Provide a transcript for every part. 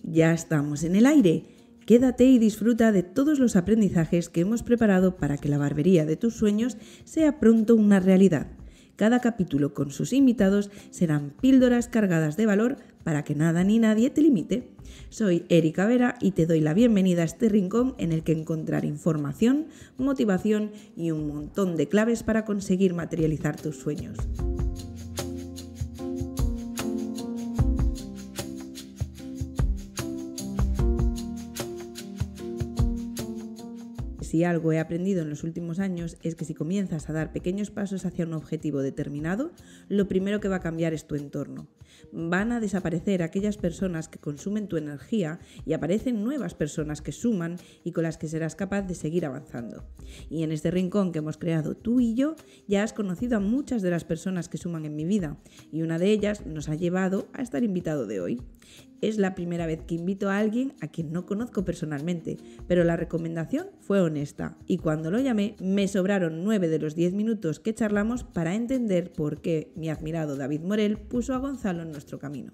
ya estamos en el aire. Quédate y disfruta de todos los aprendizajes que hemos preparado para que la barbería de tus sueños sea pronto una realidad. Cada capítulo con sus invitados serán píldoras cargadas de valor para que nada ni nadie te limite. Soy Erika Vera y te doy la bienvenida a este rincón en el que encontrar información, motivación y un montón de claves para conseguir materializar tus sueños. Si algo he aprendido en los últimos años es que si comienzas a dar pequeños pasos hacia un objetivo determinado, lo primero que va a cambiar es tu entorno. Van a desaparecer aquellas personas que consumen tu energía y aparecen nuevas personas que suman y con las que serás capaz de seguir avanzando. Y en este rincón que hemos creado tú y yo, ya has conocido a muchas de las personas que suman en mi vida y una de ellas nos ha llevado a estar invitado de hoy. Es la primera vez que invito a alguien a quien no conozco personalmente, pero la recomendación fue honesta y cuando lo llamé me sobraron 9 de los 10 minutos que charlamos para entender por qué mi admirado David Morel puso a Gonzalo en nuestro camino.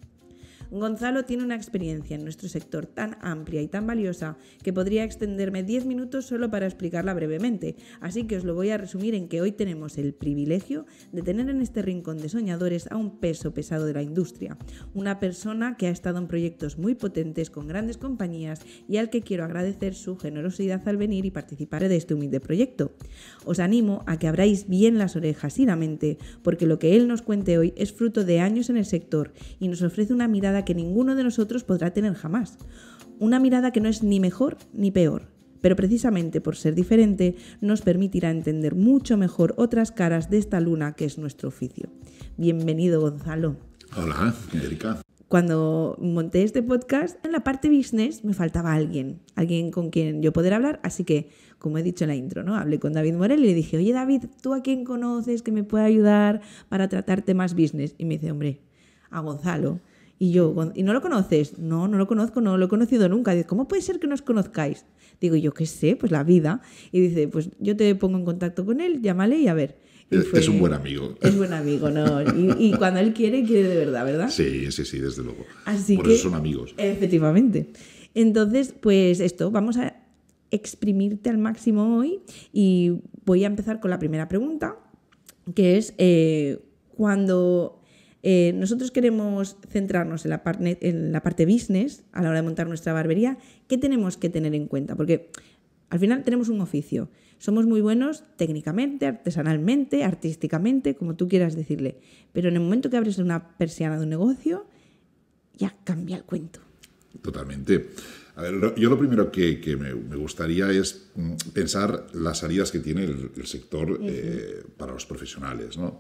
Gonzalo tiene una experiencia en nuestro sector tan amplia y tan valiosa que podría extenderme 10 minutos solo para explicarla brevemente, así que os lo voy a resumir en que hoy tenemos el privilegio de tener en este rincón de soñadores a un peso pesado de la industria, una persona que ha estado en proyectos muy potentes con grandes compañías y al que quiero agradecer su generosidad al venir y participar de este humilde proyecto. Os animo a que abráis bien las orejas y la mente, porque lo que él nos cuente hoy es fruto de años en el sector y nos ofrece una mirada que ninguno de nosotros podrá tener jamás. Una mirada que no es ni mejor ni peor, pero precisamente por ser diferente nos permitirá entender mucho mejor otras caras de esta luna que es nuestro oficio. Bienvenido, Gonzalo. Hola, Erika. Cuando monté este podcast, en la parte business me faltaba alguien con quien yo poder hablar, así que, como he dicho en la intro, ¿no? Hablé con David Morel y le dije, oye David, ¿tú a quién conoces que me pueda ayudar para tratar temas business? Y me dice, hombre, a Gonzalo. Y yo, ¿y no lo conoces? No, no lo conozco, no lo he conocido nunca. Dice, ¿cómo puede ser que no os conozcáis? Digo, yo qué sé, pues la vida. Y dice, pues yo te pongo en contacto con él, llámale y a ver. Y es un buen amigo. Es buen amigo, ¿no? Y cuando él quiere de verdad, ¿verdad? Sí, desde luego. Así por que, eso son amigos. Efectivamente. Entonces, pues esto, vamos a exprimirte al máximo hoy y voy a empezar con la primera pregunta, que es cuando... nosotros queremos centrarnos en la parte business a la hora de montar nuestra barbería. ¿Qué tenemos que tener en cuenta? Porque al final tenemos un oficio. Somos muy buenos técnicamente, artesanalmente, artísticamente, como tú quieras decirle. Pero en el momento que abres una persiana de un negocio, ya cambia el cuento. Totalmente. A ver, yo lo primero que me gustaría es pensar las salidas que tiene el sector para los profesionales, ¿no?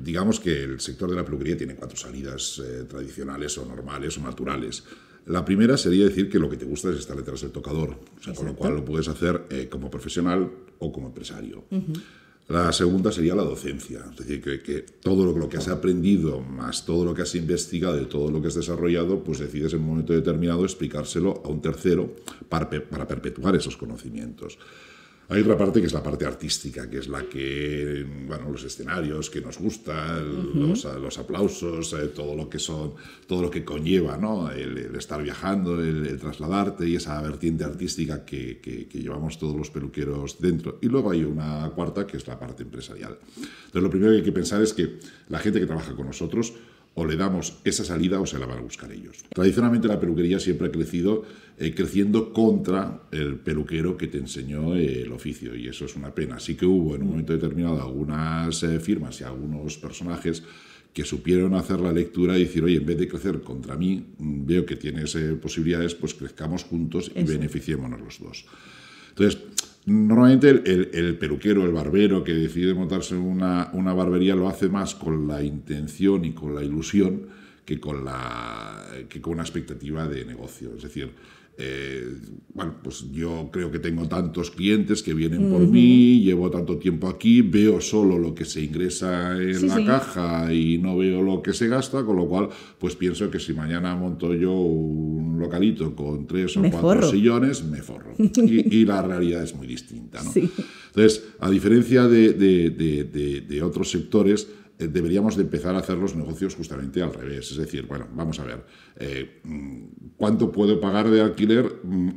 Digamos que el sector de la peluquería tiene 4 salidas tradicionales o normales o naturales. La primera sería decir que lo que te gusta es estar detrás del tocador, o sea, con lo cual lo puedes hacer como profesional o como empresario. La segunda sería la docencia, es decir, que todo lo que has aprendido, más todo lo que has investigado y todo lo que has desarrollado, pues decides en un momento determinado explicárselo a un tercero para perpetuar esos conocimientos. Hay otra parte que es la parte artística, que es la que, bueno, los escenarios que nos gustan, los aplausos, todo lo que conlleva, ¿no? El estar viajando, el trasladarte y esa vertiente artística que llevamos todos los peluqueros dentro. Y luego hay una cuarta que es la parte empresarial. Entonces, lo primero que hay que pensar es que la gente que trabaja con nosotros o le damos esa salida o se la van a buscar ellos. Tradicionalmente la peluquería siempre ha crecido creciendo contra el peluquero que te enseñó el oficio y eso es una pena. Sí que hubo en un momento determinado algunas firmas y algunos personajes que supieron hacer la lectura y decir, oye, en vez de crecer contra mí, veo que tienes posibilidades, pues crezcamos juntos y beneficiémonos los dos. Entonces, normalmente el peluquero, el barbero que decide montarse una barbería lo hace más con la intención y con la ilusión que con una expectativa de negocio. Es decir, bueno, pues yo creo que tengo tantos clientes que vienen por mí, llevo tanto tiempo aquí, veo solo lo que se ingresa en la caja y no veo lo que se gasta, con lo cual pues pienso que si mañana monto yo un localito con 3 o 4 sillones, me forro. Y la realidad es muy distinta, ¿no? Sí. Entonces, a diferencia de otros sectores, deberíamos de empezar a hacer los negocios justamente al revés. Es decir, bueno, vamos a ver, ¿cuánto puedo pagar de alquiler?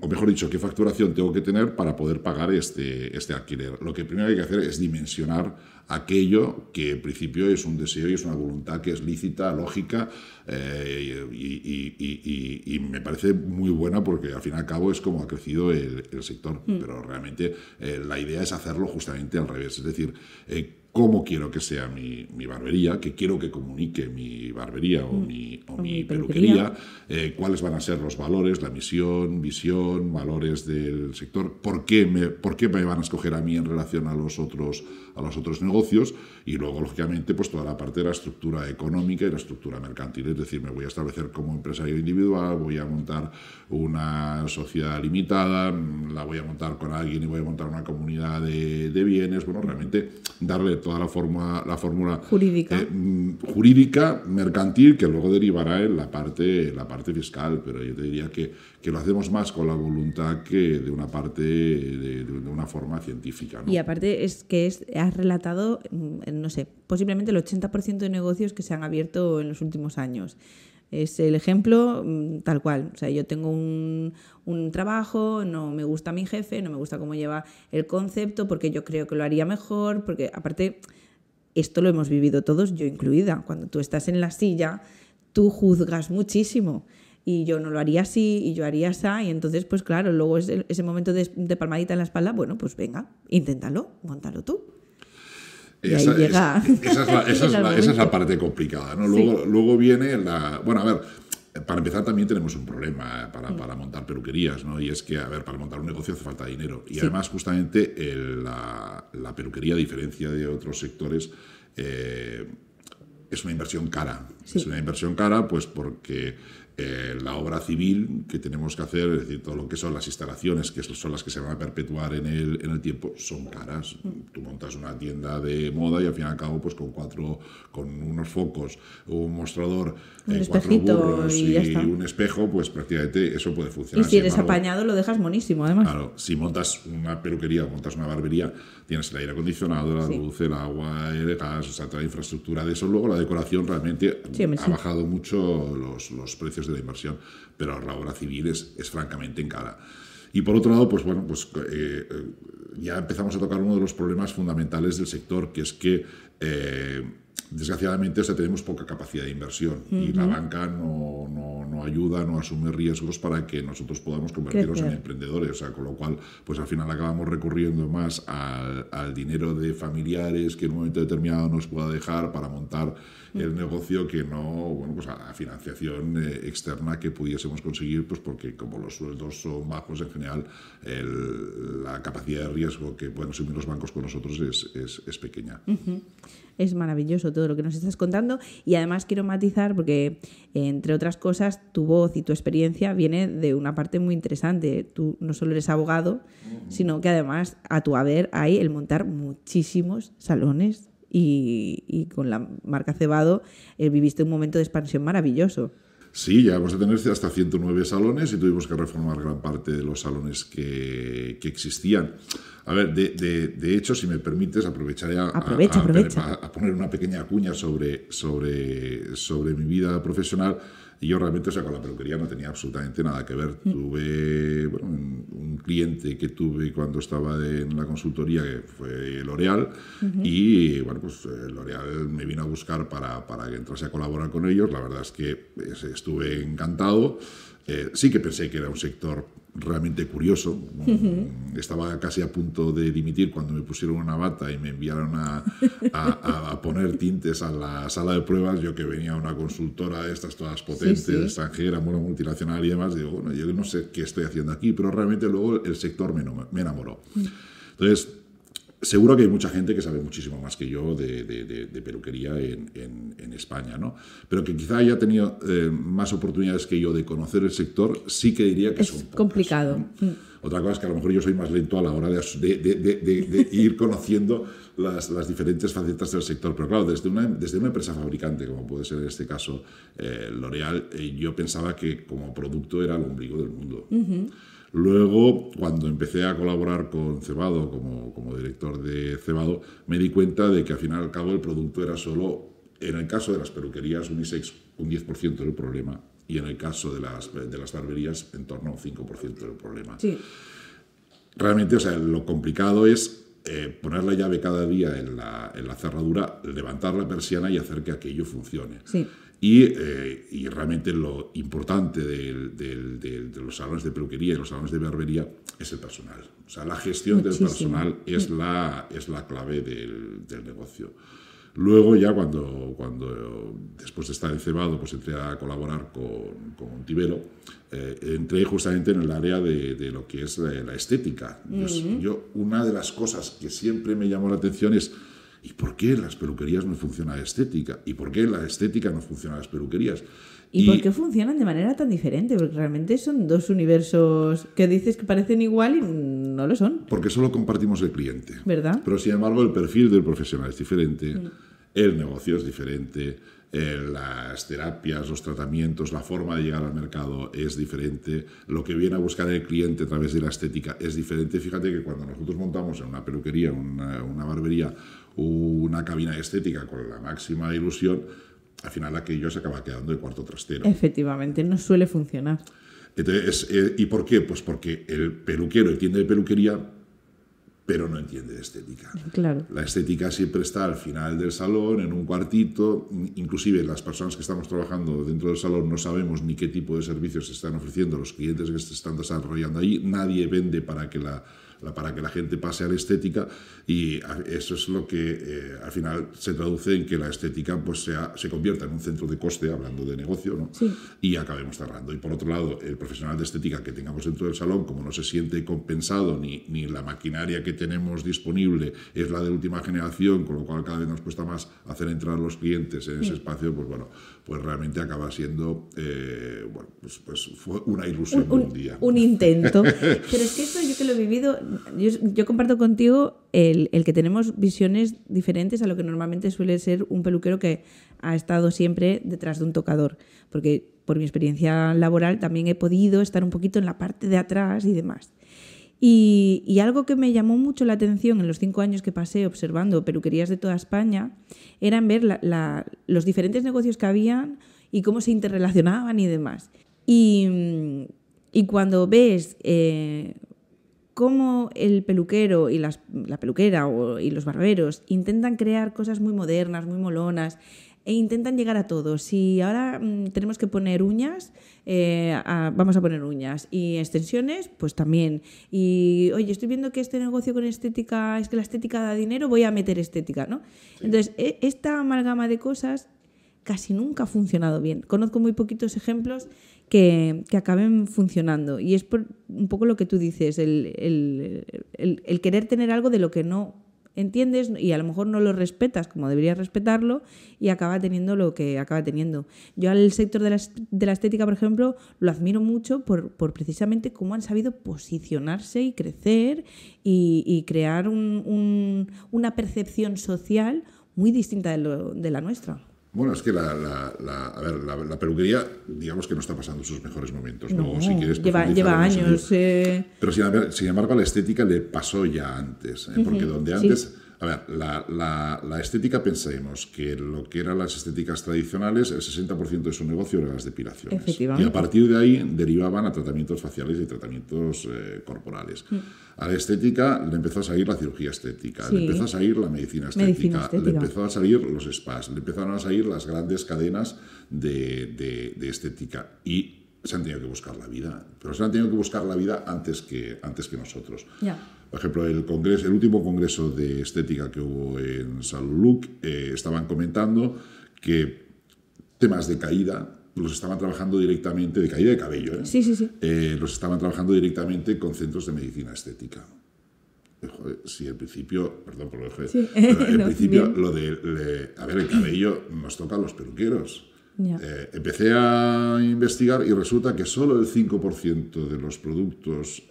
O mejor dicho, ¿qué facturación tengo que tener para poder pagar este alquiler? Lo que primero hay que hacer es dimensionar aquello que en principio es un deseo y es una voluntad que es lícita, lógica, y me parece muy buena porque al fin y al cabo es como ha crecido el sector, pero realmente la idea es hacerlo justamente al revés, es decir, cómo quiero que sea mi barbería, qué quiero que comunique mi barbería o mi peluquería, cuáles van a ser los valores, la misión, visión, valores del sector, por qué me van a escoger a mí en relación a los otros negocios, y luego, lógicamente, pues toda la parte de la estructura económica y la estructura mercantil, es decir, me voy a establecer como empresario individual, voy a montar una sociedad limitada, la voy a montar con alguien y voy a montar una comunidad de bienes, bueno, realmente darle toda la fórmula jurídica, mercantil, que luego derivará en la parte fiscal, pero yo te diría que lo hacemos más con la voluntad que de una parte de una forma científica, ¿no? Y aparte has relatado, no sé, posiblemente el 80% de negocios que se han abierto en los últimos años. Es el ejemplo tal cual. O sea, yo tengo un trabajo, no me gusta mi jefe, no me gusta cómo lleva el concepto, porque yo creo que lo haría mejor, porque aparte, esto lo hemos vivido todos, yo incluida. Cuando tú estás en la silla, tú juzgas muchísimo. Y yo no lo haría así, y yo haría así, y entonces, pues claro, luego es ese momento de palmadita en la espalda, bueno, pues venga, inténtalo, móntalo tú. Y ahí llega... Esa es la parte complicada, ¿no? Luego viene la... Bueno, a ver, para empezar también tenemos un problema para montar peluquerías, ¿no? Y es que, a ver, para montar un negocio hace falta dinero. Y además, justamente, la peluquería, a diferencia de otros sectores, es una inversión cara. Sí. Es una inversión cara, pues porque... la obra civil que tenemos que hacer, es decir, todo lo que son las instalaciones, que son las que se van a perpetuar en el tiempo, son caras. Tú montas una tienda de moda y al fin y al cabo, pues con unos focos, un mostrador, cuatro burros y un espejo, pues prácticamente eso puede funcionar. Y si eres apañado, lo dejas monísimo, además. Claro, si montas una peluquería o montas una barbería, tienes el aire acondicionado, la luz, el agua, el gas, o sea, toda la infraestructura de eso. Luego la decoración realmente ha bajado mucho los precios de la inversión, pero la obra civil es francamente cara. Y por otro lado, pues bueno, pues ya empezamos a tocar uno de los problemas fundamentales del sector, que es que desgraciadamente tenemos poca capacidad de inversión y la banca no ayuda, no asume riesgos para que nosotros podamos convertirnos en emprendedores, o sea, con lo cual pues al final acabamos recurriendo más al dinero de familiares que en un momento determinado nos pueda dejar para montar el negocio, que no, bueno, pues a financiación externa que pudiésemos conseguir, pues porque como los sueldos son bajos en general, la capacidad de riesgo que pueden asumir los bancos con nosotros es pequeña. Es maravilloso todo lo que nos estás contando, y además quiero matizar porque, entre otras cosas, tu voz y tu experiencia viene de una parte muy interesante. Tú no solo eres abogado, sino que además a tu haber hay el montar muchísimos salones y con la marca Cebado viviste un momento de expansión maravilloso. Sí, llegamos a tener hasta 109 salones y tuvimos que reformar gran parte de los salones que existían. A ver, de hecho, si me permites, aprovecharé a poner una pequeña cuña sobre mi vida profesional. Y yo realmente, o sea, con la peluquería no tenía absolutamente nada que ver. Tuve un cliente que tuve cuando estaba en la consultoría, que fue L'Oréal, y bueno, pues L'Oréal me vino a buscar para que entrase a colaborar con ellos. La verdad es que estuve encantado. Sí que pensé que era un sector realmente curioso. Estaba casi a punto de dimitir cuando me pusieron una bata y me enviaron a poner tintes a la sala de pruebas. Yo que venía a una consultora de estas todas potentes, extranjera, multinacional y demás, digo, bueno, yo no sé qué estoy haciendo aquí, pero realmente luego el sector me enamoró. Entonces, seguro que hay mucha gente que sabe muchísimo más que yo de peluquería en España, ¿no? Pero que quizá haya tenido más oportunidades que yo de conocer el sector, sí que diría que es son pocas, complicado. ¿no? Otra cosa es que a lo mejor yo soy más lento a la hora de ir conociendo las diferentes facetas del sector. Pero claro, desde una empresa fabricante, como puede ser en este caso L'Oréal, yo pensaba que como producto era el ombligo del mundo. Luego, cuando empecé a colaborar con Cebado como director de Cebado, me di cuenta de que al final y al cabo el producto era solo En el caso de las peluquerías unisex, un 10% del problema, y en el caso de las barberías, en torno a un 5% del problema. Sí. Realmente, o sea, lo complicado es poner la llave cada día en la cerradura, levantar la persiana y hacer que aquello funcione. Sí. Y realmente lo importante de los salones de peluquería y los salones de barbería es el personal. O sea, la gestión Muchísimo. del personal es la clave del negocio. Luego ya cuando después de estar en Cebado, pues entré a colaborar con Ontivero, entré justamente en el área de lo que es la estética. Yo, una de las cosas que siempre me llamó la atención es ¿y por qué en las peluquerías no funciona la estética? ¿Y por qué en la estética no funcionan las peluquerías? ¿Y por qué funcionan de manera tan diferente? Porque realmente son dos universos que dices que parecen igual y no lo son. Porque solo compartimos el cliente. ¿Verdad? Pero sin embargo el perfil del profesional es diferente, el negocio es diferente, las terapias, los tratamientos, la forma de llegar al mercado es diferente, lo que viene a buscar el cliente a través de la estética es diferente. Fíjate que cuando nosotros montamos en una peluquería, una barbería, una cabina estética con la máxima ilusión, al final aquello se acaba quedando de cuarto trastero. Efectivamente, no suele funcionar. Entonces, ¿y por qué? Pues porque el peluquero entiende de peluquería, pero no entiende de estética. Claro. La estética siempre está al final del salón, en un cuartito. Inclusive las personas que estamos trabajando dentro del salón no sabemos ni qué tipo de servicios se están ofreciendo los clientes que se están desarrollando ahí. Nadie vende para que la gente pase a la estética, y eso es lo que al final se traduce en que la estética pues se convierta en un centro de coste, hablando de negocio, ¿no? Sí. Y acabemos cerrando. Y por otro lado, el profesional de estética que tengamos dentro del salón, como no se siente compensado ni la maquinaria que tenemos disponible es la de última generación, con lo cual cada vez nos cuesta más hacer entrar los clientes en ese espacio, pues bueno, pues realmente acaba siendo pues fue una ilusión de un día. Un intento. Pero es que esto yo que lo he vivido, yo comparto contigo el que tenemos visiones diferentes a lo que normalmente suele ser un peluquero que ha estado siempre detrás de un tocador. Porque por mi experiencia laboral también he podido estar un poquito en la parte de atrás y demás. Y algo que me llamó mucho la atención en los 5 años que pasé observando peluquerías de toda España era en ver los diferentes negocios que habían y cómo se interrelacionaban y demás. Y cuando ves cómo el peluquero y la peluquera y los barberos intentan crear cosas muy modernas, muy molonas, e intentan llegar a todos. Si ahora tenemos que poner uñas, vamos a poner uñas. Y extensiones, pues también. Y, oye, estoy viendo que este negocio con estética, es que la estética da dinero, voy a meter estética, ¿no? Sí. Entonces, esta amalgama de cosas casi nunca ha funcionado bien. Conozco muy poquitos ejemplos que acaben funcionando. Y es por un poco lo que tú dices, el querer tener algo de lo que no entiendes y a lo mejor no lo respetas como deberías respetarlo y acaba teniendo lo que acaba teniendo. Yo al sector de la estética, por ejemplo, lo admiro mucho por precisamente cómo han sabido posicionarse y crecer y crear una percepción social muy distinta de la nuestra. Bueno, es que la peluquería, digamos que no está pasando sus mejores momentos. No, si quieres lleva años. Pero sin embargo, a la estética le pasó ya antes. Porque donde antes... Sí. A ver, la estética, pensemos que lo que eran las estéticas tradicionales, el 60% de su negocio eran las depilaciones. Efectivamente. Y a partir de ahí derivaban a tratamientos faciales y tratamientos corporales. A la estética le empezó a salir la cirugía estética, sí. Le empezó a salir la medicina estética, le empezó a salir los spas, le empezaron a salir las grandes cadenas de estética. Y se han tenido que buscar la vida, pero se han tenido que buscar la vida antes que nosotros. Yeah. Por ejemplo, el último congreso de estética que hubo en Salud estaban comentando que temas de caída los estaban trabajando directamente, de caída de cabello, Sí. Los estaban trabajando directamente con centros de medicina estética. Joder, si al principio, perdón por lo de sí. Pero al principio bien. Lo de, a ver, el cabello nos toca a los peluqueros. Yeah. Empecé a investigar y resulta que solo el 5% de los productos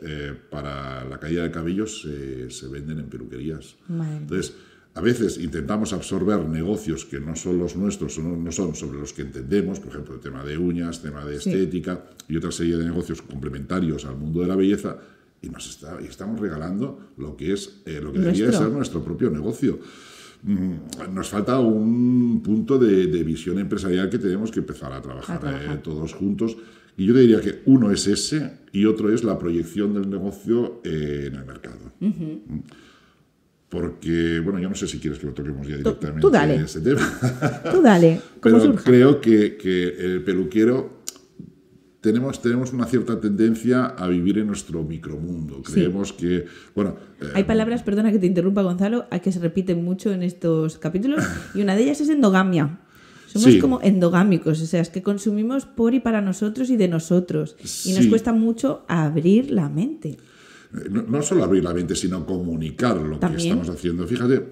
para la caída de cabello se venden en peluquerías. Madre. Entonces, a veces intentamos absorber negocios que no son los nuestros, no son sobre los que entendemos, por ejemplo, el tema de uñas, tema de estética y otra serie de negocios complementarios al mundo de la belleza, y estamos regalando lo que debería de ser nuestro propio negocio. nos falta un punto de visión empresarial que tenemos que empezar a trabajar. Todos juntos. Y yo te diría que uno es ese y otro es la proyección del negocio en el mercado. Porque, bueno, yo no sé si quieres que lo toquemos ya directamente. Tú dale. Ese tema. Tú dale. Pero surja. creo que el peluquero tenemos una cierta tendencia a vivir en nuestro micromundo. Creemos que, bueno... Hay palabras, perdona que te interrumpa, Gonzalo, que se repiten mucho en estos capítulos, y una de ellas es endogamia. Somos como endogámicos, o sea, es que consumimos por y para nosotros y de nosotros. Y nos cuesta mucho abrir la mente. No solo abrir la mente, sino comunicar lo que estamos haciendo. Fíjate,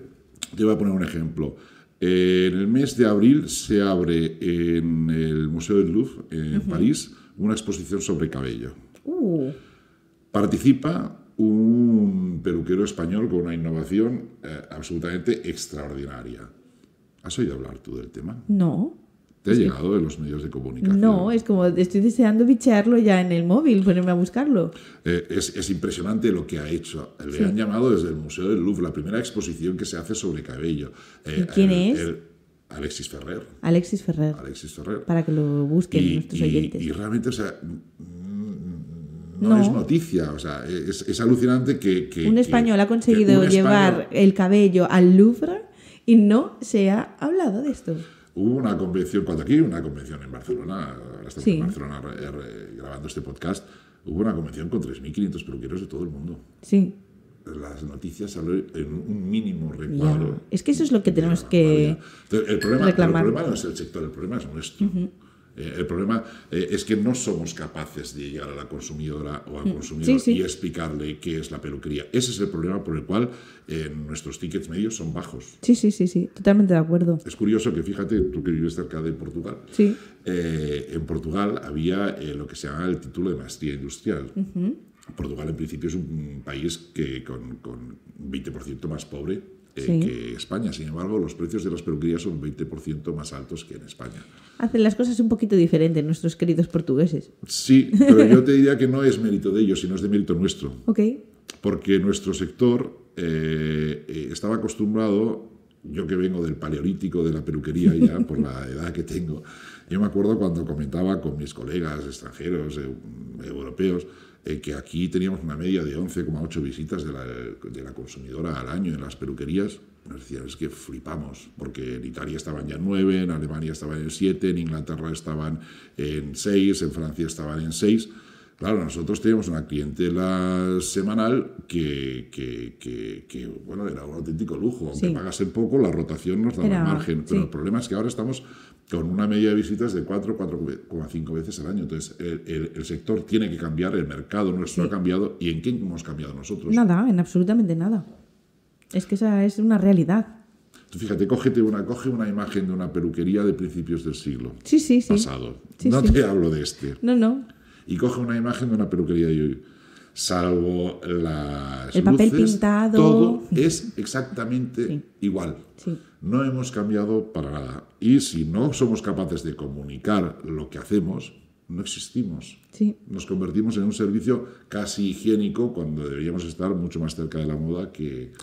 te voy a poner un ejemplo. En el mes de abril se abre en el Museo del Louvre, en París, una exposición sobre cabello. Participa un peluquero español con una innovación absolutamente extraordinaria. ¿Has oído hablar tú del tema? No. ¿Te ha llegado de los medios de comunicación? No, es como estoy deseando bichearlo ya en el móvil, ponerme a buscarlo. Es impresionante lo que ha hecho. Le han llamado desde el Museo del Louvre, la primera exposición que se hace sobre cabello. ¿Quién es? Alexis Ferrer. Alexis Ferrer. Para que lo busquen nuestros oyentes. Y realmente, o sea, no es noticia. O sea, es alucinante que un español ha conseguido llevar el cabello al Louvre y no se ha hablado de esto. Hubo una convención, cuando aquí hubo una convención en Barcelona, ahora estamos en Barcelona grabando este podcast, hubo una convención con 3.500 peluqueros de todo el mundo. Sí. Las noticias salen en un mínimo recuadro. Es que eso es lo que tenemos que reclamar. El problema no es el sector, el problema es nuestro. El problema es que no somos capaces de llegar a la consumidora o al consumidor y explicarle qué es la peluquería. Ese es el problema por el cual nuestros tickets medios son bajos. Sí, totalmente de acuerdo. Es curioso que, fíjate, tú que vives cerca de Portugal, en Portugal había lo que se llama el título de maestría industrial. Portugal, en principio, es un país que con 20% más pobre que España. Sin embargo, los precios de las peluquerías son 20% más altos que en España. Hacen las cosas un poquito diferentes nuestros queridos portugueses. Sí, pero yo te diría que no es mérito de ellos, sino es de mérito nuestro. Porque nuestro sector estaba acostumbrado, yo que vengo del paleolítico de la peluquería ya, por la edad que tengo, yo me acuerdo cuando comentaba con mis colegas extranjeros, europeos, que aquí teníamos una media de 11,8 visitas de la consumidora al año en las peluquerías. Nos decían, es que flipamos, porque en Italia estaban ya en 9, en Alemania estaban en 7, en Inglaterra estaban en 6, en Francia estaban en 6. Claro, nosotros teníamos una clientela semanal que bueno, era un auténtico lujo. Aunque pagasen poco, la rotación nos daba margen. Pero el problema es que ahora estamos con una media de visitas de 4,5 veces al año. Entonces, el sector tiene que cambiar, el mercado nuestro ha cambiado. ¿Y en qué hemos cambiado nosotros? Nada, en absolutamente nada. Es que esa es una realidad. Tú fíjate, coge una imagen de una peluquería de principios del siglo pasado. No te hablo de este. No. Y coge una imagen de una peluquería de hoy. Salvo las el papel pintado. Todo es exactamente igual. No hemos cambiado para nada. Y si no somos capaces de comunicar lo que hacemos, no existimos. Nos convertimos en un servicio casi higiénico cuando deberíamos estar mucho más cerca de la moda que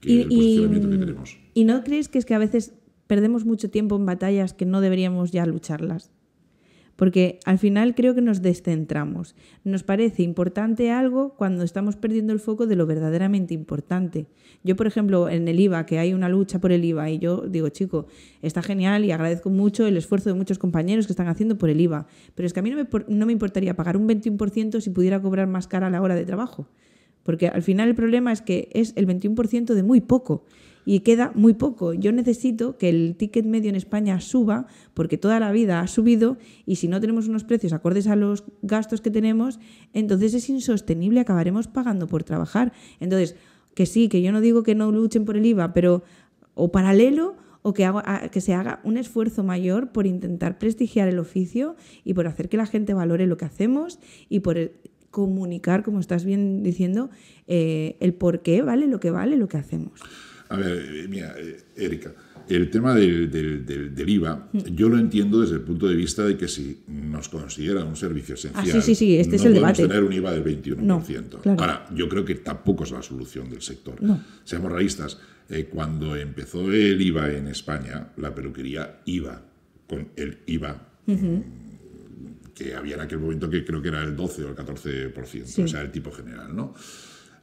el posicionamiento que tenemos. ¿Y no crees que es que a veces perdemos mucho tiempo en batallas que no deberíamos ya lucharlas? Porque al final creo que nos descentramos. Nos parece importante algo cuando estamos perdiendo el foco de lo verdaderamente importante. Yo, por ejemplo, en el IVA, que hay una lucha por el IVA, y yo digo, chico, está genial y agradezco mucho el esfuerzo de muchos compañeros que están haciendo por el IVA, pero es que a mí no me importaría pagar un 21% si pudiera cobrar más cara a la hora de trabajo. Porque al final el problema es que es el 21% de muy poco. Y queda muy poco. Yo necesito que el ticket medio en España suba, porque toda la vida ha subido, y si no tenemos unos precios acordes a los gastos que tenemos, entonces es insostenible, acabaremos pagando por trabajar. Entonces, que sí, que yo no digo que no luchen por el IVA, pero o paralelo, o que se haga un esfuerzo mayor por intentar prestigiar el oficio y por hacer que la gente valore lo que hacemos y por comunicar, como estás bien diciendo, el por qué vale lo que hacemos. A ver, mira, Erika, el tema del IVA, yo lo entiendo desde el punto de vista de que si nos considera un servicio esencial, este es el debate. No podemos tener un IVA del 21%. No, claro. Ahora, yo creo que tampoco es la solución del sector. No. Seamos realistas. Cuando empezó el IVA en España, la peluquería iba con el IVA, que había en aquel momento que creo que era el 12 o el 14%, sí. O sea, el tipo general, ¿no?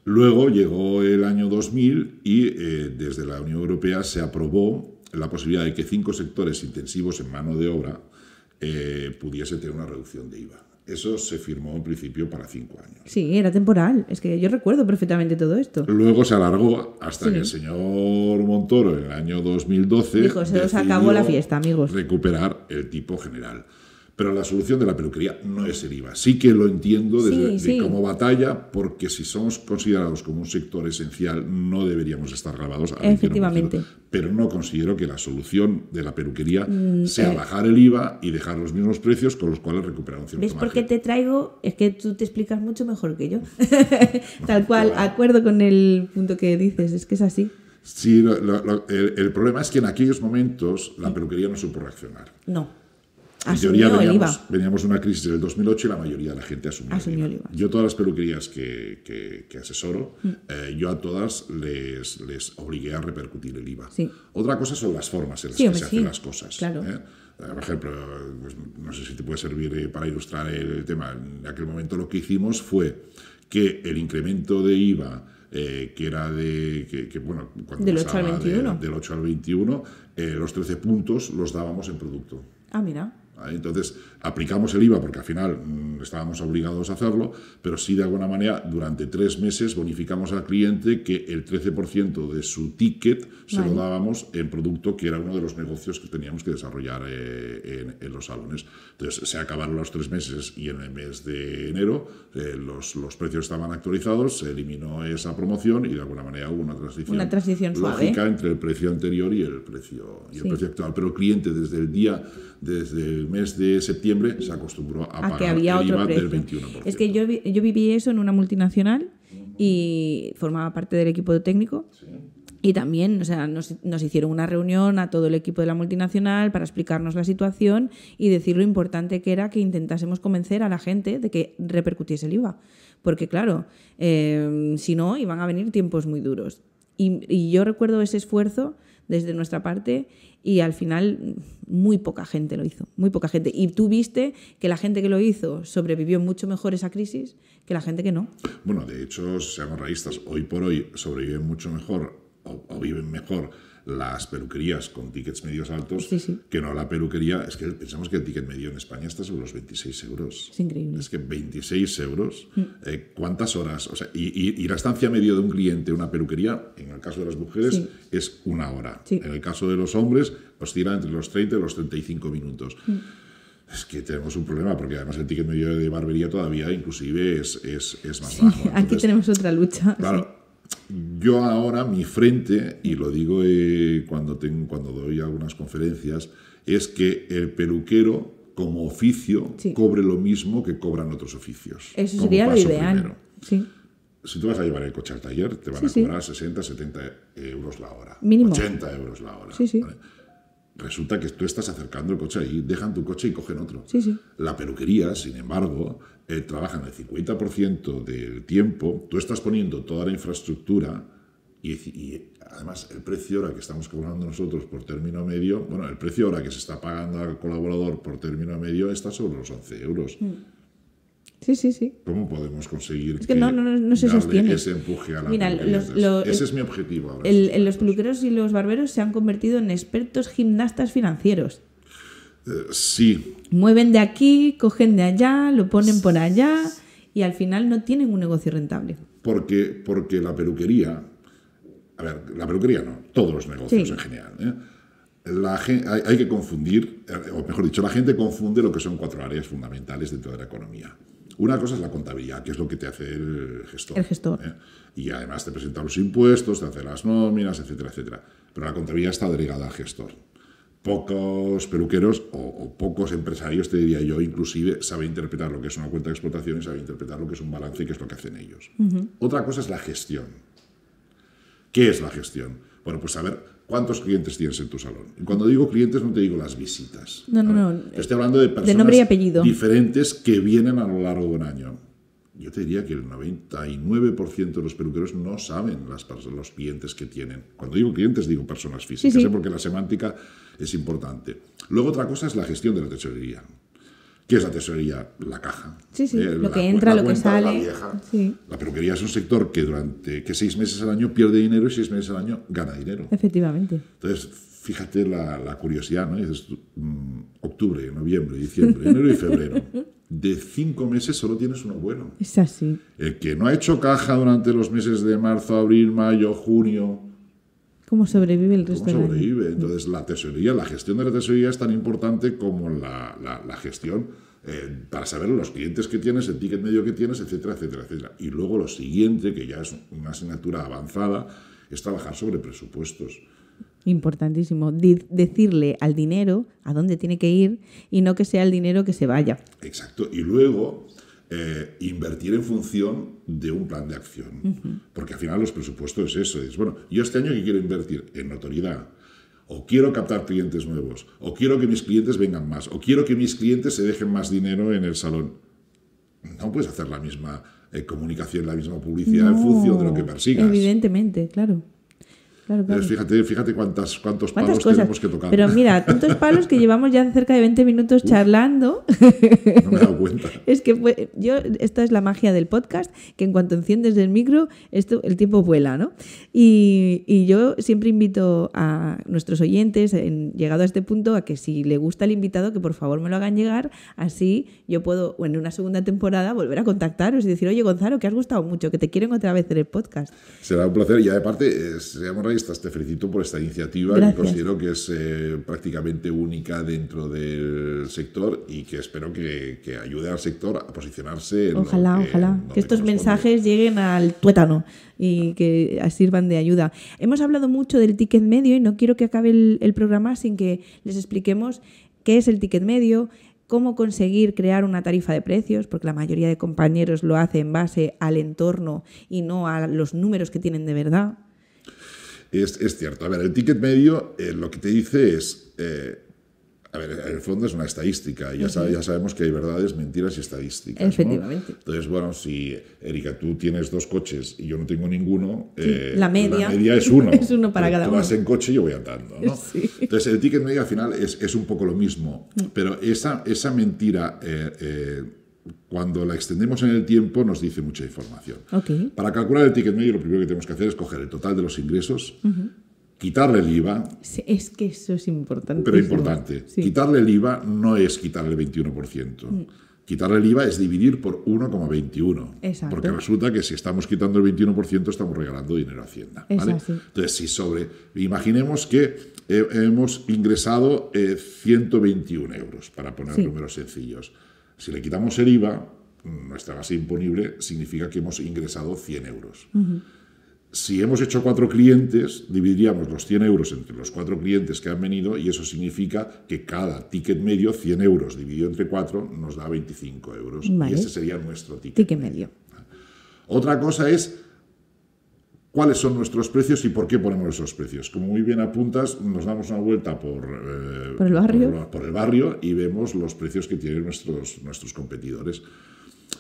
Luego llegó el año 2000 y desde la Unión Europea se aprobó la posibilidad de que 5 sectores intensivos en mano de obra pudiese tener una reducción de IVA. Eso se firmó en principio para 5 años. Sí, era temporal. Es que yo recuerdo perfectamente todo esto. Luego se alargó hasta que el señor Montoro en el año 2012 dijo, se os acabó la fiesta, amigos. Recuperar el tipo general. Pero la solución de la peluquería no es el IVA. Sí que lo entiendo como batalla, porque si somos considerados como un sector esencial, no deberíamos estar grabados al 21%. Efectivamente. Pero no considero que la solución de la peluquería sea bajar el IVA y dejar los mismos precios con los cuales recuperar un cierto ¿Ves margen. por qué te traigo? Es que tú te explicas mucho mejor que yo. Tal cual, acuerdo con el punto que dices, es que es así. Sí, el problema es que en aquellos momentos la peluquería no supo reaccionar. No. En teoría veníamos de una crisis del 2008 y la mayoría de la gente asumió el IVA. Yo todas las peluquerías que asesoro, yo a todas les obligué a repercutir el IVA. Sí. Otra cosa son las formas en las que se hacen las cosas. Claro. Por ejemplo, pues, no sé si te puede servir para ilustrar el tema. En aquel momento lo que hicimos fue que el incremento de IVA que era cuando del 8 al 21. Del 8 al 21, los 13 puntos los dábamos en producto. Ah, mira. Entonces, aplicamos el IVA porque al final estábamos obligados a hacerlo, pero sí de alguna manera durante 3 meses bonificamos al cliente que el 13% de su ticket se lo dábamos en producto, que era uno de los negocios que teníamos que desarrollar en los salones. Entonces, se acabaron los 3 meses y en el mes de enero los precios estaban actualizados, se eliminó esa promoción y de alguna manera hubo una transición suave lógica entre el precio anterior y el precio actual. Pero el cliente desde el mes de septiembre se acostumbró a pagar que había el IVA otro precio. del 21%. Es que yo viví eso en una multinacional y formaba parte del equipo técnico. Sí. Y también, o sea, nos hicieron una reunión a todo el equipo de la multinacional para explicarnos la situación y decir lo importante que era que intentásemos convencer a la gente de que repercutiese el IVA. Porque claro, si no, iban a venir tiempos muy duros. Y yo recuerdo ese esfuerzo desde nuestra parte y al final muy poca gente lo hizo, muy poca gente. Y tú viste que la gente que lo hizo sobrevivió mucho mejor esa crisis que la gente que no. Bueno, de hecho, seamos realistas, hoy por hoy sobreviven mucho mejor o viven mejor las peluquerías con tickets medios altos que no la peluquería. Es que pensamos que el ticket medio en España está sobre los 26 euros. Es increíble. Es que 26 euros, ¿cuántas horas? O sea, y la estancia medio de un cliente en una peluquería, en el caso de las mujeres, es 1 hora. Sí. En el caso de los hombres, oscila entre los 30 y los 35 minutos. Es que tenemos un problema, porque además el ticket medio de barbería todavía inclusive es más bajo. Entonces, aquí tenemos otra lucha. Claro. Yo ahora, mi frente, y lo digo cuando doy algunas conferencias, es que el peluquero, como oficio, cobre lo mismo que cobran otros oficios. Eso sería lo ideal. Sí. Si tú vas a llevar el coche al taller, te van a cobrar 60, 70 euros la hora. Mínimo. 80 euros la hora. Sí. ¿Vale? Resulta que tú estás acercando el coche ahí, dejan tu coche y cogen otro. Sí. La peluquería, sin embargo, trabajan el 50% del tiempo, tú estás poniendo toda la infraestructura y además el precio ahora que estamos cobrando nosotros por término medio, el precio ahora que se está pagando al colaborador por término medio está sobre los 11 euros. Sí. ¿Cómo podemos conseguir que no se sostiene ese empuje a la peluquería? Ese es mi objetivo ahora. Los peluqueros y los barberos se han convertido en expertos gimnastas financieros. Sí. Mueven de aquí, cogen de allá, lo ponen por allá y al final no tienen un negocio rentable. Porque la peluquería, la peluquería no, todos los negocios en general, hay que confundir, o mejor dicho, la gente confunde lo que son 4 áreas fundamentales dentro de la economía. Una cosa es la contabilidad, que es lo que te hace el gestor. El gestor. Y además te presenta los impuestos, te hace las nóminas, etcétera, etcétera. Pero la contabilidad está delegada al gestor. Pocos peluqueros o pocos empresarios, te diría yo, inclusive, saben interpretar lo que es una cuenta de explotación y saben interpretar lo que es un balance, que es lo que hacen ellos. Otra cosa es la gestión. ¿Qué es la gestión? Bueno, pues saber cuántos clientes tienes en tu salón. Y cuando digo clientes no te digo las visitas. No. Estoy hablando de personas nombre y apellido. diferentes que vienen a lo largo de un año. yo te diría que el 99% de los peluqueros no saben los clientes que tienen. Cuando digo clientes, digo personas físicas, porque la semántica es importante. Luego otra cosa es la gestión de la tesorería. ¿Qué es la tesorería? La caja. Lo que entra, lo que sale. La vieja. La peluquería es un sector que durante 6 meses al año pierde dinero y 6 meses al año gana dinero. Efectivamente. Entonces, fíjate la curiosidad, ¿no? Dices, octubre, noviembre, diciembre, enero y febrero. De 5 meses solo tienes uno bueno. Es así. El que no ha hecho caja durante los meses de marzo, abril, mayo, junio. ¿Cómo sobrevive el resto del año? ¿Cómo sobrevive? Entonces, la tesorería, la gestión de la tesorería es tan importante como la gestión para saber los clientes que tienes, el ticket medio que tienes, etcétera, etcétera, etcétera. Y luego lo siguiente, que ya es una asignatura avanzada, es trabajar sobre presupuestos. Importantísimo. Decirle al dinero a dónde tiene que ir y no que sea el dinero que se vaya. Exacto. Y luego invertir en función de un plan de acción. Porque al final los presupuestos es eso. Es, bueno, yo este año ¿qué quiero invertir? En notoriedad. O quiero captar clientes nuevos. O quiero que mis clientes vengan más. O quiero que mis clientes se dejen más dinero en el salón. No puedes hacer la misma comunicación, la misma publicidad en función de lo que persigas. Evidentemente, claro. Claro. Fíjate cuántos palos tenemos que tocar. Pero mira, tantos palos que llevamos ya cerca de 20 minutos charlando. No me he dado cuenta. Es que esta es la magia del podcast, que en cuanto enciendes el micro, el tiempo vuela, ¿no? Y yo siempre invito a nuestros oyentes, llegado a este punto, a que si le gusta el invitado, que por favor me lo hagan llegar, así yo puedo, en una segunda temporada, volver a contactaros y decir, oye, Gonzalo, que has gustado mucho, que te quieren otra vez en el podcast. Será un placer. Y aparte, seamos realistas, te felicito por esta iniciativa. Gracias. Que considero que es prácticamente única dentro del sector y que espero que ayude al sector a posicionarse. Ojalá que estos mensajes lleguen al tuétano y que sirvan de ayuda. Hemos hablado mucho del ticket medio y no quiero que acabe el programa sin que les expliquemos qué es el ticket medio, cómo conseguir crear una tarifa de precios, porque la mayoría de compañeros lo hace en base al entorno y no a los números que tienen de verdad. Es cierto. A ver, el ticket medio lo que te dice es... a ver, en el fondo es una estadística. Ya sabemos que hay verdades, mentiras y estadísticas. Efectivamente. ¿No? Entonces, bueno, si, Erika, tú tienes 2 coches y yo no tengo ninguno, la media es 1. Es 1 para cada uno. Tú vas en coche y yo voy andando, ¿no? Sí. Entonces, el ticket medio al final es un poco lo mismo. Pero esa mentira... cuando la extendemos en el tiempo nos dice mucha información. Okay. Para calcular el ticket medio lo primero que tenemos que hacer es coger el total de los ingresos, quitarle el IVA. Sí, es que eso es importante. Pero importante. Sí. Quitarle el IVA no es quitarle el 21%. Quitarle el IVA es dividir por 1,21. Exacto. Porque resulta que si estamos quitando el 21% estamos regalando dinero a Hacienda. ¿Vale? Entonces, imaginemos que hemos ingresado 121 euros, para poner números sencillos. Si le quitamos el IVA, nuestra base imponible significa que hemos ingresado 100 euros. Si hemos hecho 4 clientes, dividiríamos los 100 euros entre los 4 clientes que han venido y eso significa que cada ticket medio, 100 euros dividido entre 4, nos da 25 euros. Vale. Y ese sería nuestro ticket medio. Otra cosa es cuáles son nuestros precios y por qué ponemos esos precios. Como muy bien apuntas, nos damos una vuelta por el barrio y vemos los precios que tienen nuestros competidores.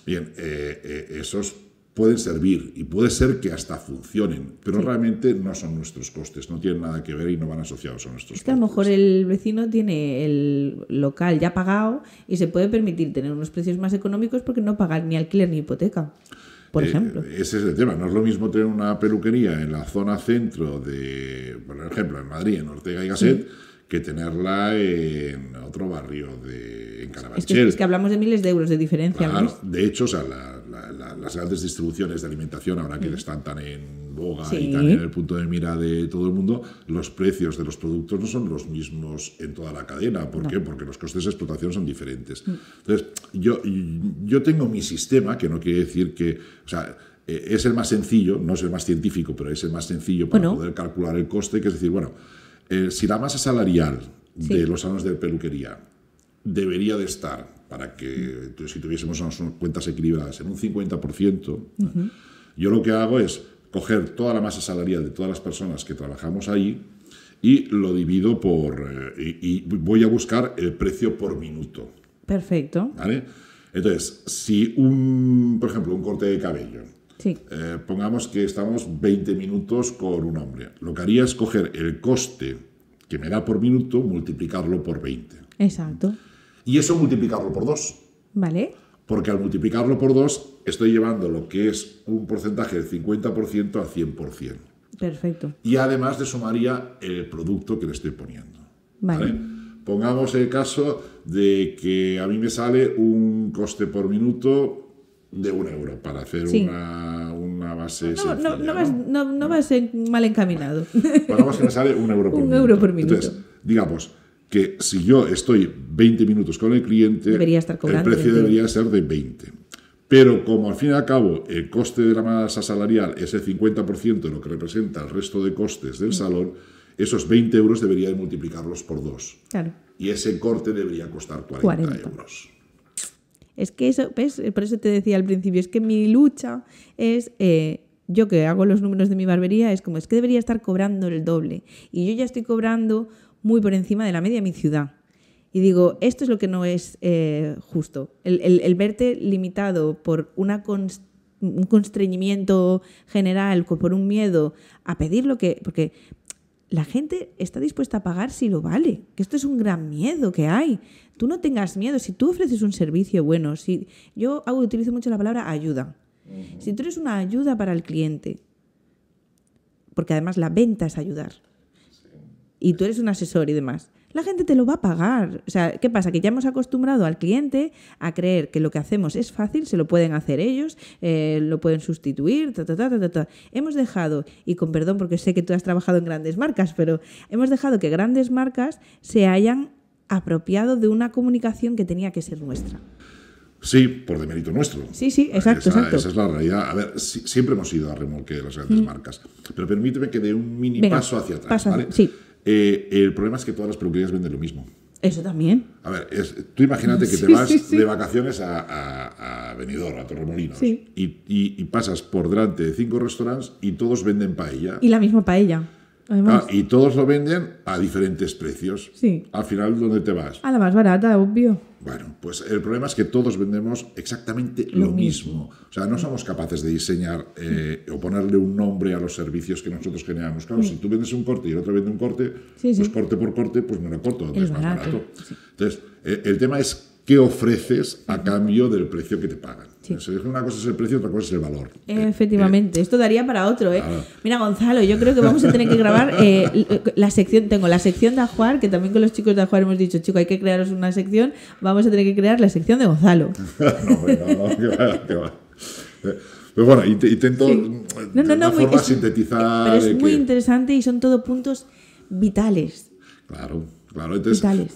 Bien, esos pueden servir y puede ser que hasta funcionen, pero realmente no son nuestros costes, no tienen nada que ver y no van asociados a nuestros costes. Es que a lo mejor el vecino tiene el local ya pagado y se puede permitir tener unos precios más económicos porque no pagan ni alquiler ni hipoteca. Por ejemplo. Ese es el tema. No es lo mismo tener una peluquería en la zona centro de, por ejemplo, en Madrid, en Ortega y Gasset, que tenerla en otro barrio en Carabanchel. Es que hablamos de miles de euros de diferencia. Claro, de hecho, o sea, las grandes distribuciones de alimentación, ahora que están tan en boga y tan en el punto de mira de todo el mundo, los precios de los productos no son los mismos en toda la cadena. ¿Por qué? Porque los costes de explotación son diferentes. Entonces, yo tengo mi sistema, que no quiere decir que... O sea, es el más sencillo, no es el más científico, pero es el más sencillo para poder calcular el coste, que es decir, bueno, si la masa salarial de los salones de peluquería debería de estar, para que si tuviésemos unas cuentas equilibradas, en un 50%, yo lo que hago es coger toda la masa salarial de todas las personas que trabajamos ahí y lo divido y voy a buscar el precio por minuto. Perfecto. ¿Vale? Entonces, si por ejemplo, un corte de cabello, Sí. pongamos que estamos 20 minutos con un hombre, lo que haría es coger el coste que me da por minuto, multiplicarlo por 20. Exacto. Y eso multiplicarlo por 2. ¿Vale? Porque al multiplicarlo por 2, estoy llevando lo que es un porcentaje del 50% a 100%. Perfecto. Y además le sumaría el producto que le estoy poniendo. Vale. Pongamos el caso de que a mí me sale un coste por minuto de €1 para hacer Sí. una base No sencilla. no vas mal encaminado. Pongamos que me sale €1 por Un minuto. euro por minuto. Entonces, digamos que si yo estoy 20 minutos con el cliente, Debería estar cobrando el precio 20. debería ser de 20. Pero como al fin y al cabo el coste de la masa salarial es el 50% de lo que representa el resto de costes del salón, esos 20 euros debería de multiplicarlos por 2. Claro. Y ese corte debería costar 40 euros. Es que eso, ¿ves? Por eso te decía al principio, es que mi lucha es, yo que hago los números de mi barbería, es como, es que debería estar cobrando el doble. Y yo ya estoy cobrando muy por encima de la media de mi ciudad. Y digo, esto es lo que no es justo. El verte limitado por un constreñimiento general, por un miedo a pedir lo que... Porque la gente está dispuesta a pagar si lo vale, que esto es un gran miedo que hay. Tú no tengas miedo, si tú ofreces un servicio bueno, yo utilizo mucho la palabra ayuda. Si tú eres una ayuda para el cliente, porque además la venta es ayudar, y tú eres un asesor y demás, la gente te lo va a pagar. O sea, ¿qué pasa? Que ya hemos acostumbrado al cliente a creer que lo que hacemos es fácil, se lo pueden hacer ellos, lo pueden sustituir, Hemos dejado, y con perdón porque sé que tú has trabajado en grandes marcas, pero hemos dejado que grandes marcas se hayan apropiado de una comunicación que tenía que ser nuestra. Sí, por demérito nuestro. Sí, exacto. Esa es la realidad. A ver, siempre hemos ido a remolque de las grandes marcas, pero permíteme que dé un mini paso hacia atrás. ¿Vale? Sí. El problema es que todas las peluquerías venden lo mismo. Eso también. A ver, tú imagínate que te vas de vacaciones a Benidorm, a Torremolinos, y pasas por delante de 5 restaurantes y todos venden paella. Y la misma paella, además. Y todos lo venden a diferentes precios. Sí. Al final, ¿dónde te vas? A la más barata, obvio. Bueno, pues el problema es que todos vendemos exactamente lo mismo. O sea, no somos capaces de diseñar o ponerle un nombre a los servicios que nosotros generamos. Claro, si tú vendes un corte y el otro vende un corte, pues corte por corte, pues me lo corto, donde es más barato. Sí. Entonces, el tema es qué ofreces a cambio del precio que te pagan. Sí. Una cosa es el precio, otra cosa es el valor. Efectivamente, esto daría para otro. Mira, Gonzalo, yo creo que vamos a tener que grabar la sección. Tengo la sección de Ajuar, que también con los chicos de Ajuar hemos dicho, chico, hay que crearos una sección. Vamos a tener que crear la sección de Gonzalo. No, que va. Pero bueno, intento de una forma sintetizar. Pero es muy interesante y son todo puntos vitales. Claro. Entonces, vitales.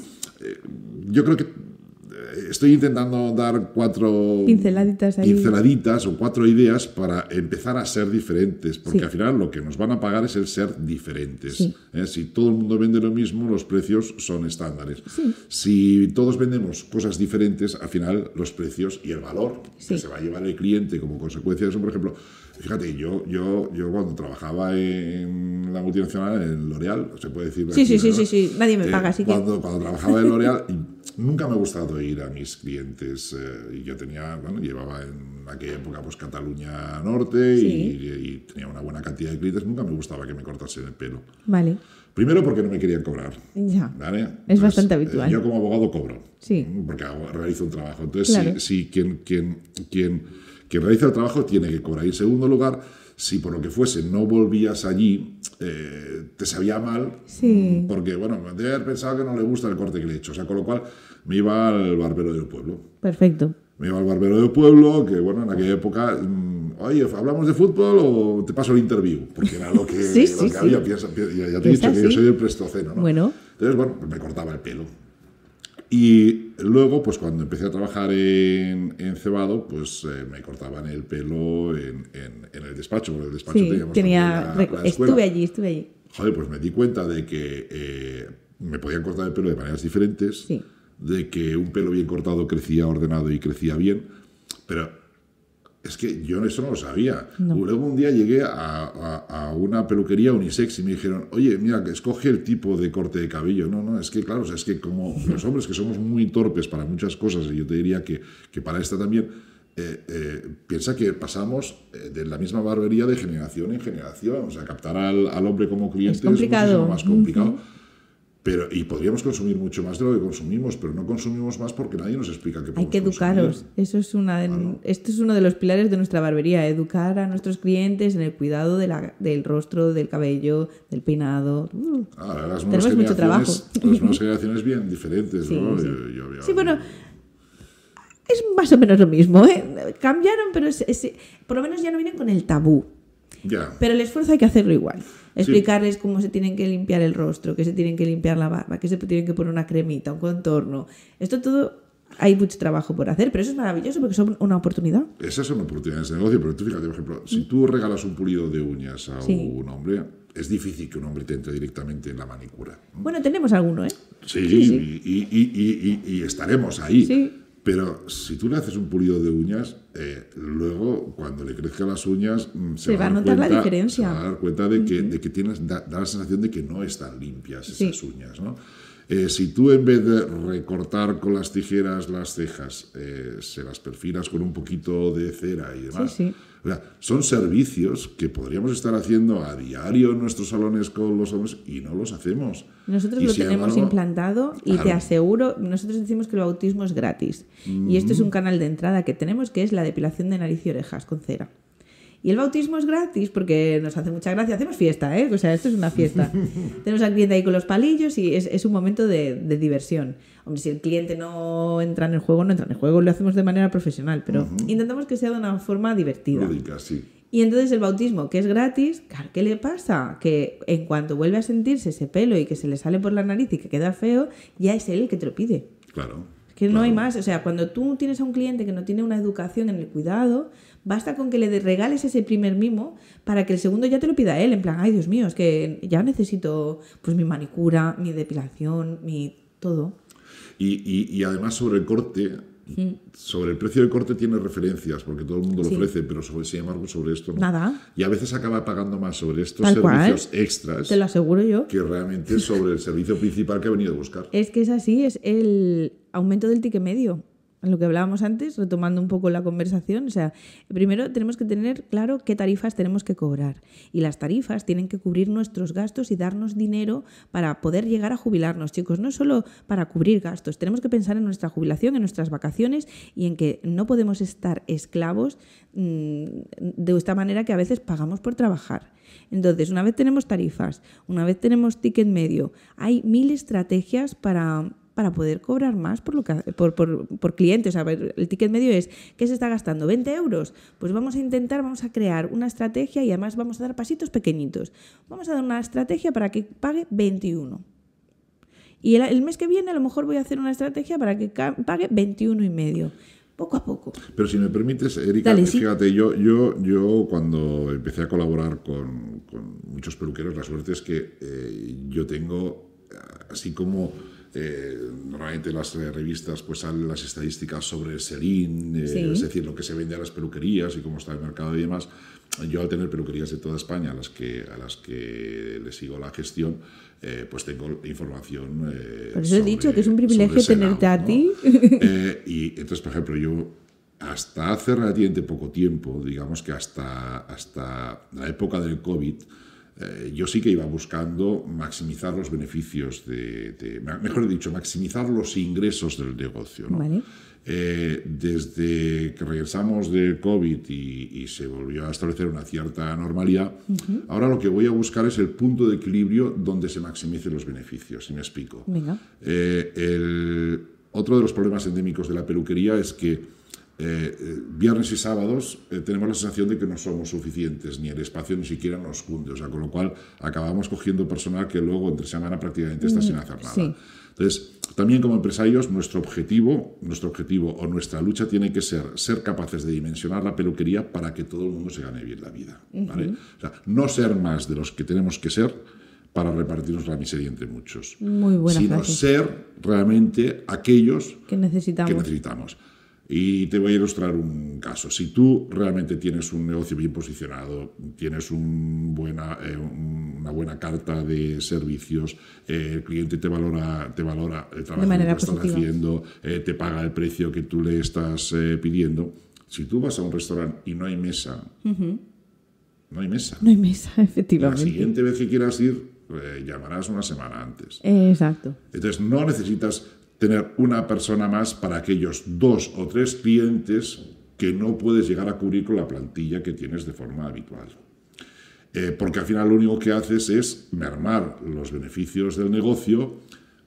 Yo creo que estoy intentando dar 4 pinceladitas o 4 ideas para empezar a ser diferentes, porque al final lo que nos van a pagar es el ser diferentes. Sí. Si todo el mundo vende lo mismo, los precios son estándares. Sí. Si todos vendemos cosas diferentes, al final los precios y el valor que se va a llevar el cliente como consecuencia de eso, por ejemplo, fíjate, yo cuando trabajaba en la multinacional, en L'Oréal, se puede decir... Sí, nadie me paga, así cuando trabajaba en L'Oréal, nunca me ha gustado ir a mis clientes. Y yo llevaba en aquella época pues Cataluña Norte y tenía una buena cantidad de clientes. Nunca me gustaba que me cortasen el pelo. Vale. Primero porque no me querían cobrar. Ya. ¿Vale? Entonces, es bastante habitual. Yo como abogado cobro. Sí. Porque realizo un trabajo. Entonces, si quien realiza el trabajo tiene que cobrar. Y en segundo lugar, si por lo que fuese no volvías allí, te sabía mal, porque, debe haber pensado que no le gusta el corte que le he hecho. O sea, con lo cual me iba al barbero del pueblo. Perfecto. Me iba al barbero del pueblo, que, en aquella época, oye, ¿hablamos de fútbol o te paso el interview? Porque era lo que, había. Ya te he dicho que yo soy el Pleistoceno, ¿no? Bueno. Entonces, pues me cortaba el pelo. Y luego, pues cuando empecé a trabajar en Cebado, pues me cortaban el pelo en el despacho, porque el despacho teníamos estuve allí. Joder, pues me di cuenta de que me podían cortar el pelo de maneras diferentes, de que un pelo bien cortado crecía ordenado y crecía bien, pero Es que yo eso no lo sabía. No. Luego un día llegué a una peluquería unisex y me dijeron, oye, mira, escoge el tipo de corte de cabello. No, es que claro, o sea, es que como los hombres que somos muy torpes para muchas cosas, y yo te diría que para esta también, piensa que pasamos de la misma barbería de generación en generación. O sea, captar al hombre como cliente es muchísimo más complicado. Pero, y podríamos consumir mucho más de lo que consumimos, pero no consumimos más porque nadie nos explica qué podemos Hay que educaros. consumir. Eso es Claro. Esto es uno de los pilares de nuestra barbería, educar a nuestros clientes en el cuidado del rostro, del cabello, del peinado. Ahora, las Tenemos mucho trabajo. Las nuevas generaciones bien diferentes, Sí, ¿no? sí. Yo veo- Sí, bueno, es más o menos lo mismo, ¿eh? Cambiaron, pero por lo menos ya no vienen con el tabú. Ya. Pero el esfuerzo hay que hacerlo igual. Explicarles cómo se tienen que limpiar el rostro, que se tienen que limpiar la barba, que se tienen que poner una cremita, un contorno. Esto todo hay mucho trabajo por hacer, pero eso es maravilloso porque son una oportunidad. Esas son oportunidades de negocio, pero tú fíjate, por ejemplo, si tú regalas un pulido de uñas a Sí. un hombre, es difícil que un hombre te entre directamente en la manicura. Bueno, tenemos alguno, ¿eh? Sí, Sí. Y estaremos ahí. Sí. Pero si tú le haces un pulido de uñas, luego cuando le crezcan las uñas Se va a notar la diferencia. Se va a dar cuenta de que tienes, da la sensación de que no están limpias esas uñas, ¿no? Si tú en vez de recortar con las tijeras las cejas, se las perfilas con un poquito de cera y demás. Sí. O sea, son servicios que podríamos estar haciendo a diario en nuestros salones con los hombres y no los hacemos. Nosotros Y lo sin tenemos embargo, implantado y claro. te aseguro, nosotros decimos que el bautismo es gratis. Y esto es un canal de entrada que tenemos que es la depilación de nariz y orejas con cera. Y el bautismo es gratis porque nos hace mucha gracia. Hacemos fiesta, ¿eh? O sea, esto es una fiesta. Tenemos al cliente ahí con los palillos y es un momento de diversión. Hombre, si el cliente no entra en el juego, no entra en el juego. Lo hacemos de manera profesional, pero intentamos que sea de una forma divertida. Lúdica, sí. Y entonces el bautismo, que es gratis, claro, ¿qué le pasa? Que en cuanto vuelve a sentirse ese pelo y que se le sale por la nariz y que queda feo, ya es él el que te lo pide. Claro. Que no hay más. O sea, cuando tú tienes a un cliente que no tiene una educación en el cuidado, basta con que le regales ese primer mimo para que el segundo ya te lo pida él. En plan, ay, Dios mío, es que ya necesito pues mi manicura, mi depilación, mi todo. Y además sobre el corte, sobre el precio del corte tiene referencias, porque todo el mundo lo Sí. ofrece, pero sin embargo sobre esto no. Nada. Y a veces acaba pagando más sobre estos Tal cual. servicios extras Te lo aseguro yo. que realmente sobre el servicio principal que ha venido a buscar. Es que es así, es el aumento del ticket medio. En lo que hablábamos antes, retomando un poco la conversación, o sea, primero tenemos que tener claro qué tarifas tenemos que cobrar. Y las tarifas tienen que cubrir nuestros gastos y darnos dinero para poder llegar a jubilarnos, chicos. No solo para cubrir gastos, tenemos que pensar en nuestra jubilación, en nuestras vacaciones y en que no podemos estar esclavos de esta manera que a veces pagamos por trabajar. Entonces, una vez tenemos tarifas, una vez tenemos ticket medio, hay 1000 estrategias para poder cobrar más por clientes. A ver, el ticket medio es, ¿qué se está gastando? ¿20 euros? Pues vamos a crear una estrategia y además vamos a dar pasitos pequeñitos. Vamos a dar una estrategia para que pague 21. Y el mes que viene a lo mejor voy a hacer una estrategia para que pague 21,5. Poco a poco. Pero si me permites, Erika, Dale, sí. fíjate, yo cuando empecé a colaborar con muchos peluqueros, la suerte es que yo tengo, así como normalmente las revistas pues salen las estadísticas sobre el selling, Sí. es decir, lo que se vende a las peluquerías y cómo está el mercado y demás. Yo al tener peluquerías de toda España a las que le sigo la gestión, pues tengo información. Por eso he dicho que es un privilegio tenerte a ti. Y entonces, por ejemplo, yo hasta hace relativamente poco tiempo, digamos que hasta la época del COVID, yo sí que iba buscando maximizar los beneficios mejor dicho, maximizar los ingresos del negocio, ¿no? Vale. Desde que regresamos del COVID y se volvió a establecer una cierta normalidad, ahora lo que voy a buscar es el punto de equilibrio donde se maximicen los beneficios, si me explico. Venga. Otro de los problemas endémicos de la peluquería es que viernes y sábados tenemos la sensación de que no somos suficientes, ni el espacio ni siquiera nos cunde, o sea, con lo cual acabamos cogiendo personal que luego entre semana prácticamente está sin hacer nada. Sí. Entonces, también como empresarios, nuestro objetivo o nuestra lucha tiene que ser capaces de dimensionar la peluquería para que todo el mundo se gane bien la vida, ¿vale? O sea, no ser más de los que tenemos que ser para repartirnos la miseria entre muchos, Muy buena sino frase. ser realmente aquellos que necesitamos. Y te voy a ilustrar un caso. Si tú realmente tienes un negocio bien posicionado, tienes una buena carta de servicios, el cliente te valora el trabajo que tú estás haciendo, te paga el precio que tú le estás pidiendo. Si tú vas a un restaurante y no hay mesa, no hay mesa. No hay mesa, efectivamente. La siguiente vez que quieras ir, llamarás una semana antes. Exacto. Entonces, no necesitas tener una persona más para aquellos 2 o 3 clientes que no puedes llegar a cubrir con la plantilla que tienes de forma habitual. Porque al final lo único que haces es mermar los beneficios del negocio,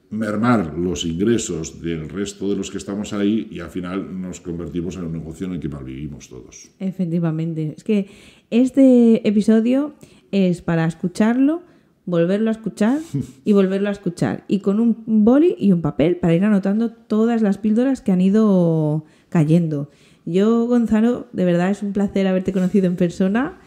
mermar los ingresos del resto de los que estamos ahí y al final nos convertimos en un negocio en el que malvivimos todos. Efectivamente. Es que este episodio es para escucharlo, volverlo a escuchar y volverlo a escuchar. Y con un boli y un papel para ir anotando todas las píldoras que han ido cayendo. Yo, Gonzalo, de verdad es un placer haberte conocido en persona.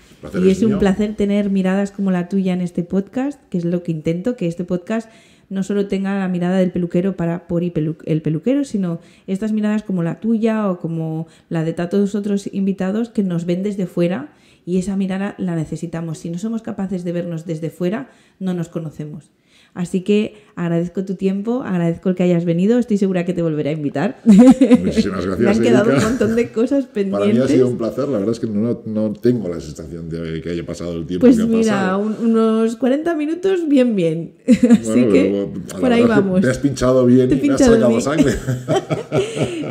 Y es un placer tener miradas como la tuya en este podcast, que es lo que intento, que este podcast no solo tenga la mirada del peluquero por el peluquero, sino estas miradas como la tuya o como la de tantos otros invitados que nos ven desde fuera. Y esa mirada la necesitamos. Si no somos capaces de vernos desde fuera, no nos conocemos. Así que agradezco tu tiempo, agradezco el que hayas venido. Estoy segura que te volveré a invitar. Muchísimas gracias, Me han quedado Erika. Un montón de cosas pendientes. Para mí ha sido un placer. La verdad es que no tengo la sensación de que haya pasado el tiempo pues que ha pasado. Pues mira, unos 40 minutos bien. Así que por ahí vamos. Te has pinchado bien y me has sacado sangre.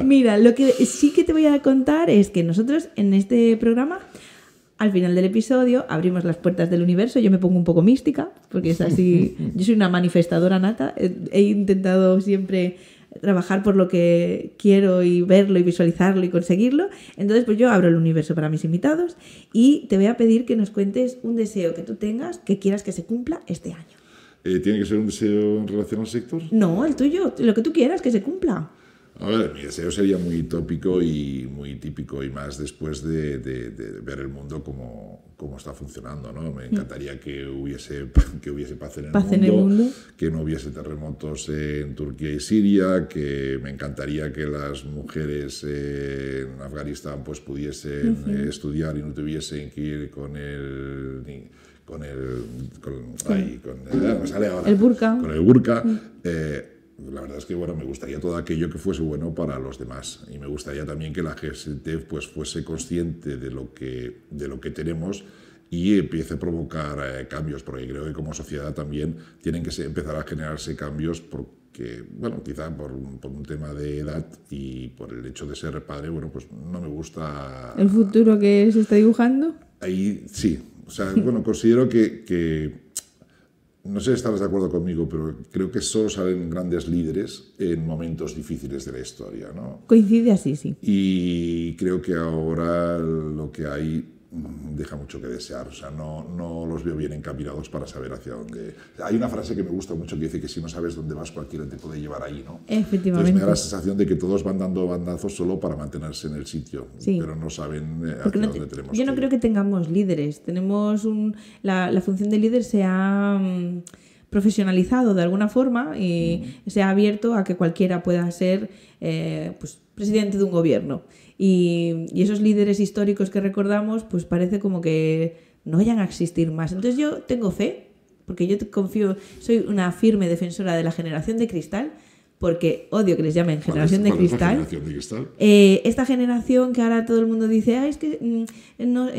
Mira, lo que sí que te voy a contar es que nosotros en este programa, al final del episodio, abrimos las puertas del universo. Yo me pongo un poco mística, porque es así. Yo soy una manifestadora nata. He intentado siempre trabajar por lo que quiero y verlo y visualizarlo y conseguirlo. Entonces, pues yo abro el universo para mis invitados y te voy a pedir que nos cuentes un deseo que tú tengas que quieras que se cumpla este año. ¿Tiene que ser un deseo en relación al sector? No, el tuyo, lo que tú quieras que se cumpla. A ver, mi deseo sería muy tópico y muy típico, y más después de ver el mundo cómo está funcionando, ¿no? Me encantaría que hubiese paz en el mundo, que no hubiese terremotos en Turquía y Siria, que me encantaría que las mujeres en Afganistán pues pudiesen estudiar y no tuviesen que ir con el burka. La verdad es que me gustaría todo aquello que fuese bueno para los demás, y me gustaría también que la gente pues fuese consciente de lo que tenemos y empiece a provocar cambios, porque creo que como sociedad también tienen que empezar a generarse cambios, porque quizá por un tema de edad y por el hecho de ser padre, pues no me gusta el futuro que se está dibujando. Ahí sí, considero que no sé si estarás de acuerdo conmigo, pero creo que solo salen grandes líderes en momentos difíciles de la historia, ¿no? Coincide así, sí. Y creo que ahora lo que hay deja mucho que desear. No los veo bien encaminados para saber hacia dónde. Hay una frase que me gusta mucho que dice que si no sabes dónde vas, cualquiera te puede llevar ahí, ¿no? Efectivamente. Entonces me da la sensación de que todos van dando bandazos solo para mantenerse en el sitio, pero no saben hacia dónde tenemos que ir. Yo no creo que tengamos líderes. Tenemos la función de líder se ha profesionalizado de alguna forma y se ha abierto a que cualquiera pueda ser presidente de un gobierno. Y esos líderes históricos que recordamos, pues parece como que no vayan a existir más. Entonces yo tengo fe, porque yo confío, soy una firme defensora de la generación de cristal, porque odio que les llamen generación de cristal. Esta generación que ahora todo el mundo dice, es que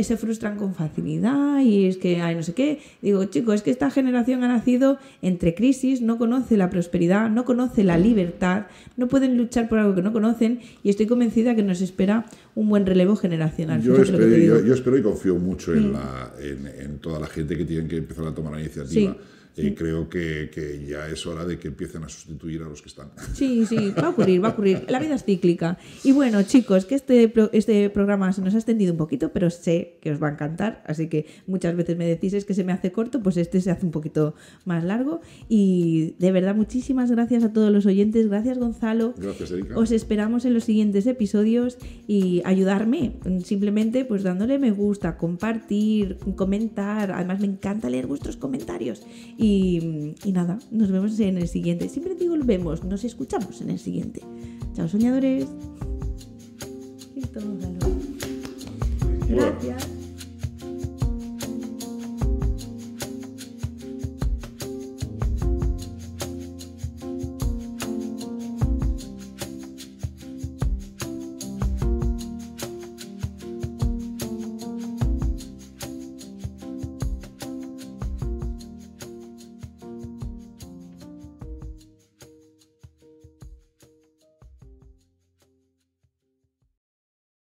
se frustran con facilidad y es que no sé qué. Digo, chicos, es que esta generación ha nacido entre crisis, no conoce la prosperidad, no conoce la libertad, no pueden luchar por algo que no conocen, y estoy convencida que nos espera un buen relevo generacional. Yo espero y confío mucho en toda la gente que tiene que empezar a tomar la iniciativa. Sí. Creo que ya es hora de que empiecen a sustituir a los que están. Sí, va a ocurrir. La vida es cíclica. Y bueno, chicos, que este programa se nos ha extendido un poquito, pero sé que os va a encantar, así que muchas veces me decís es que se me hace corto, pues este se hace un poquito más largo. Y de verdad, muchísimas gracias a todos los oyentes. Gracias, Gonzalo. Gracias, Erika. Os esperamos en los siguientes episodios y ayudarme, simplemente pues dándole me gusta, compartir, comentar. Además, me encanta leer vuestros comentarios. Y nada, nos vemos en el siguiente. Siempre digo nos escuchamos en el siguiente. Chao, soñadores. Tómalo. Gracias.